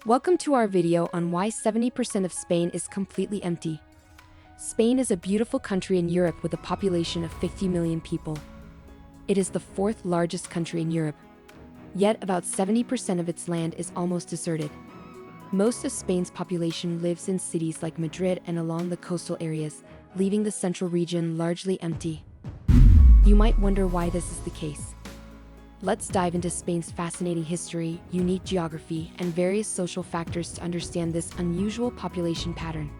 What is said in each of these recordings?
Welcome to our video on why 70% of Spain is completely empty. Spain is a beautiful country in Europe with a population of 50 million people. It is the fourth largest country in Europe. Yet about 70% of its land is almost deserted. Most of Spain's population lives in cities like Madrid and along the coastal areas, leaving the central region largely empty. You might wonder why this is the case. Let's dive into Spain's fascinating history, unique geography, and various social factors to understand this unusual population pattern.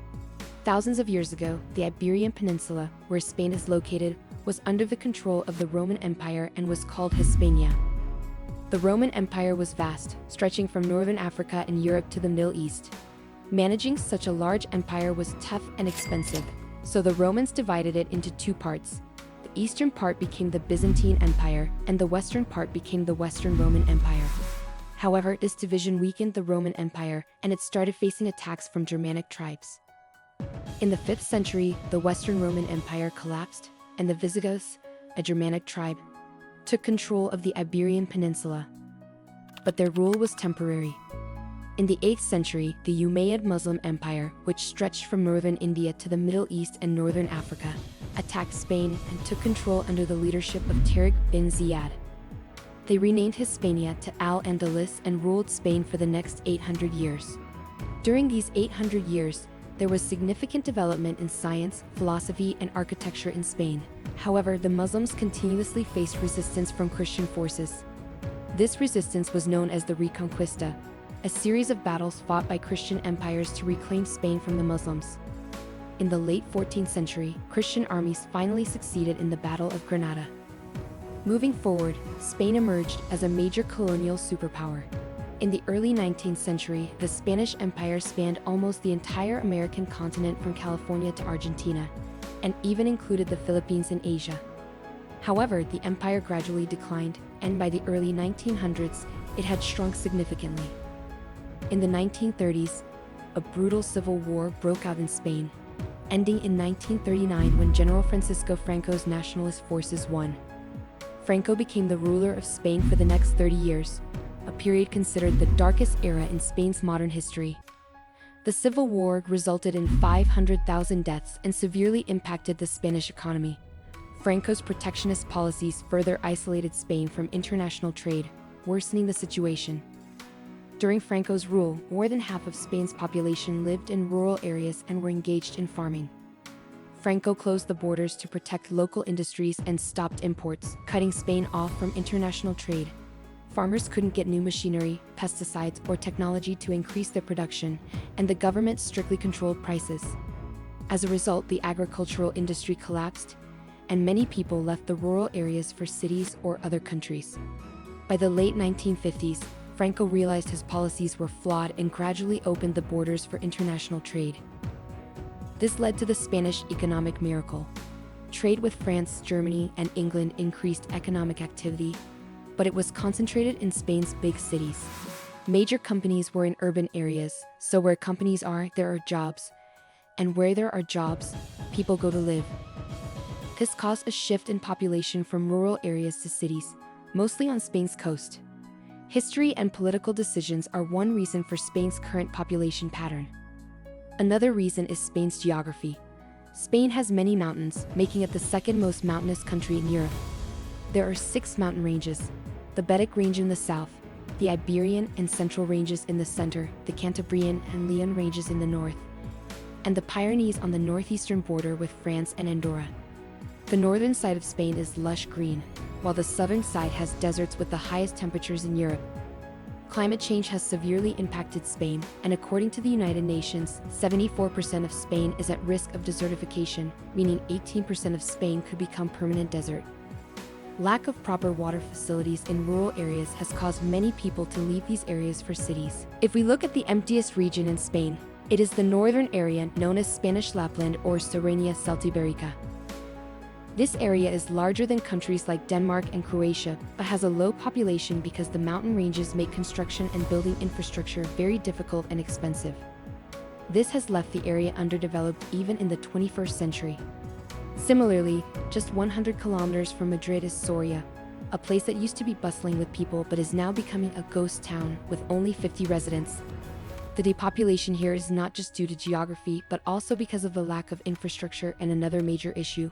Thousands of years ago, the Iberian Peninsula, where Spain is located, was under the control of the Roman Empire and was called Hispania. The Roman Empire was vast, stretching from northern Africa and Europe to the Middle East. Managing such a large empire was tough and expensive, so the Romans divided it into two parts. The eastern part became the Byzantine Empire, and the western part became the Western Roman Empire. However, this division weakened the Roman Empire, and it started facing attacks from Germanic tribes. In the 5th century, the Western Roman Empire collapsed, and the Visigoths, a Germanic tribe, took control of the Iberian Peninsula. But their rule was temporary. In the 8th century, the Umayyad Muslim Empire, which stretched from northern India to the Middle East and northern Africa, attacked Spain and took control under the leadership of Tariq bin Ziyad. They renamed Hispania to Al-Andalus and ruled Spain for the next 800 years. During these 800 years, there was significant development in science, philosophy, and architecture in Spain. However, the Muslims continuously faced resistance from Christian forces. This resistance was known as the Reconquista, a series of battles fought by Christian empires to reclaim Spain from the Muslims. In the late 14th century, Christian armies finally succeeded in the Battle of Granada. Moving forward, Spain emerged as a major colonial superpower. In the early 19th century, the Spanish Empire spanned almost the entire American continent from California to Argentina, and even included the Philippines in Asia. However, the empire gradually declined, and by the early 1900s, it had shrunk significantly. In the 1930s, a brutal civil war broke out in Spain, ending in 1939 when General Francisco Franco's nationalist forces won. Franco became the ruler of Spain for the next 30 years, a period considered the darkest era in Spain's modern history. The Civil War resulted in 500,000 deaths and severely impacted the Spanish economy. Franco's protectionist policies further isolated Spain from international trade, worsening the situation. During Franco's rule, more than half of Spain's population lived in rural areas and were engaged in farming. Franco closed the borders to protect local industries and stopped imports, cutting Spain off from international trade. Farmers couldn't get new machinery, pesticides, or technology to increase their production, and the government strictly controlled prices. As a result, the agricultural industry collapsed, and many people left the rural areas for cities or other countries. By the late 1950s, Franco realized his policies were flawed and gradually opened the borders for international trade. This led to the Spanish economic miracle. Trade with France, Germany, and England increased economic activity, but it was concentrated in Spain's big cities. Major companies were in urban areas, so where companies are, there are jobs. And where there are jobs, people go to live. This caused a shift in population from rural areas to cities, mostly on Spain's coast. History and political decisions are one reason for Spain's current population pattern. Another reason is Spain's geography. Spain has many mountains, making it the second most mountainous country in Europe. There are 6 mountain ranges: the Betic Range in the south, the Iberian and Central Ranges in the center, the Cantabrian and Leon Ranges in the north, and the Pyrenees on the northeastern border with France and Andorra. The northern side of Spain is lush green, while the southern side has deserts with the highest temperatures in Europe. Climate change has severely impacted Spain, and according to the United Nations, 74% of Spain is at risk of desertification, meaning 18% of Spain could become permanent desert. Lack of proper water facilities in rural areas has caused many people to leave these areas for cities. If we look at the emptiest region in Spain, it is the northern area known as Spanish Lapland or Serrania Celtiberica. This area is larger than countries like Denmark and Croatia, but has a low population because the mountain ranges make construction and building infrastructure very difficult and expensive. This has left the area underdeveloped even in the 21st century. Similarly, just 100 kilometers from Madrid is Soria, a place that used to be bustling with people but is now becoming a ghost town with only 50 residents. The depopulation here is not just due to geography, but also because of the lack of infrastructure and another major issue: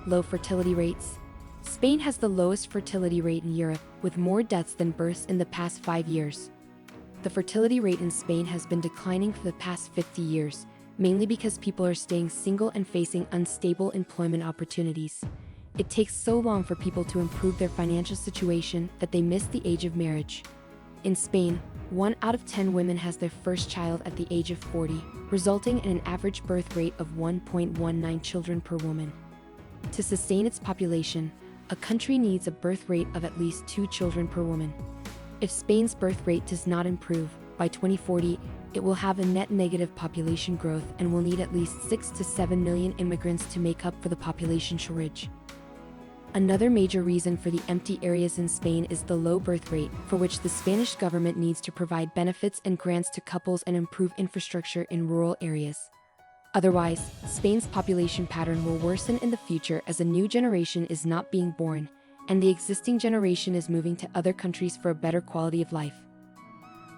low fertility rates. Spain has the lowest fertility rate in Europe, with more deaths than births in the past 5 years. The fertility rate in Spain has been declining for the past 50 years, mainly because people are staying single and facing unstable employment opportunities. It takes so long for people to improve their financial situation that they miss the age of marriage. In Spain, 1 out of 10 women has their first child at the age of 40, resulting in an average birth rate of 1.19 children per woman. To sustain its population, a country needs a birth rate of at least 2 children per woman. If Spain's birth rate does not improve, by 2040, it will have a net negative population growth and will need at least 6 to 7 million immigrants to make up for the population shortage. Another major reason for the empty areas in Spain is the low birth rate, for which the Spanish government needs to provide benefits and grants to couples and improve infrastructure in rural areas. Otherwise, Spain's population pattern will worsen in the future as a new generation is not being born, and the existing generation is moving to other countries for a better quality of life.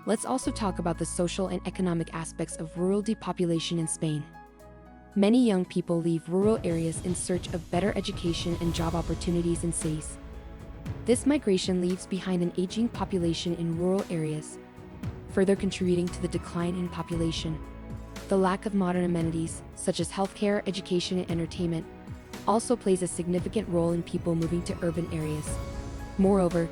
Let's also talk about the social and economic aspects of rural depopulation in Spain. Many young people leave rural areas in search of better education and job opportunities in cities. This migration leaves behind an aging population in rural areas, further contributing to the decline in population. The lack of modern amenities, such as healthcare, education, and entertainment, also plays a significant role in people moving to urban areas. Moreover,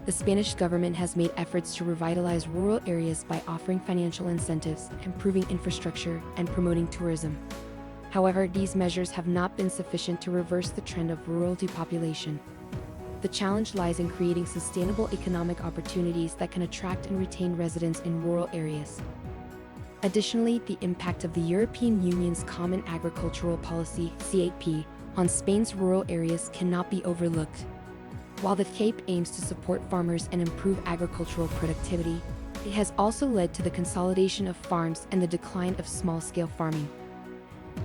the Spanish government has made efforts to revitalize rural areas by offering financial incentives, improving infrastructure, and promoting tourism. However, these measures have not been sufficient to reverse the trend of rural depopulation. The challenge lies in creating sustainable economic opportunities that can attract and retain residents in rural areas. Additionally, the impact of the European Union's Common Agricultural Policy (CAP) on Spain's rural areas cannot be overlooked. While the CAP aims to support farmers and improve agricultural productivity, it has also led to the consolidation of farms and the decline of small-scale farming.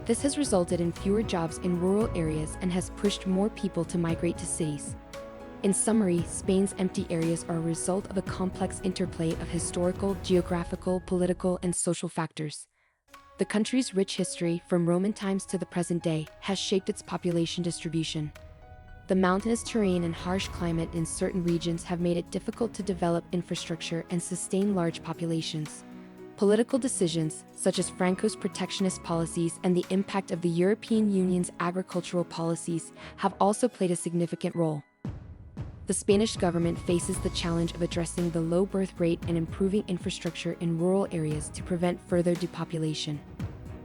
This has resulted in fewer jobs in rural areas and has pushed more people to migrate to cities. In summary, Spain's empty areas are a result of a complex interplay of historical, geographical, political, and social factors. The country's rich history, from Roman times to the present day, has shaped its population distribution. The mountainous terrain and harsh climate in certain regions have made it difficult to develop infrastructure and sustain large populations. Political decisions, such as Franco's protectionist policies and the impact of the European Union's agricultural policies, have also played a significant role. The Spanish government faces the challenge of addressing the low birth rate and improving infrastructure in rural areas to prevent further depopulation.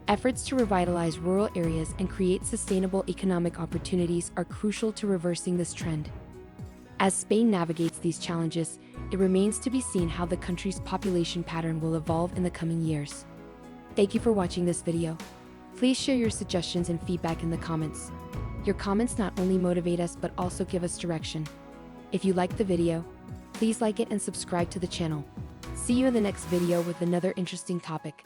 Efforts to revitalize rural areas and create sustainable economic opportunities are crucial to reversing this trend. As Spain navigates these challenges, it remains to be seen how the country's population pattern will evolve in the coming years. Thank you for watching this video. Please share your suggestions and feedback in the comments. Your comments not only motivate us but also give us direction. If you liked the video, please like it and subscribe to the channel. See you in the next video with another interesting topic.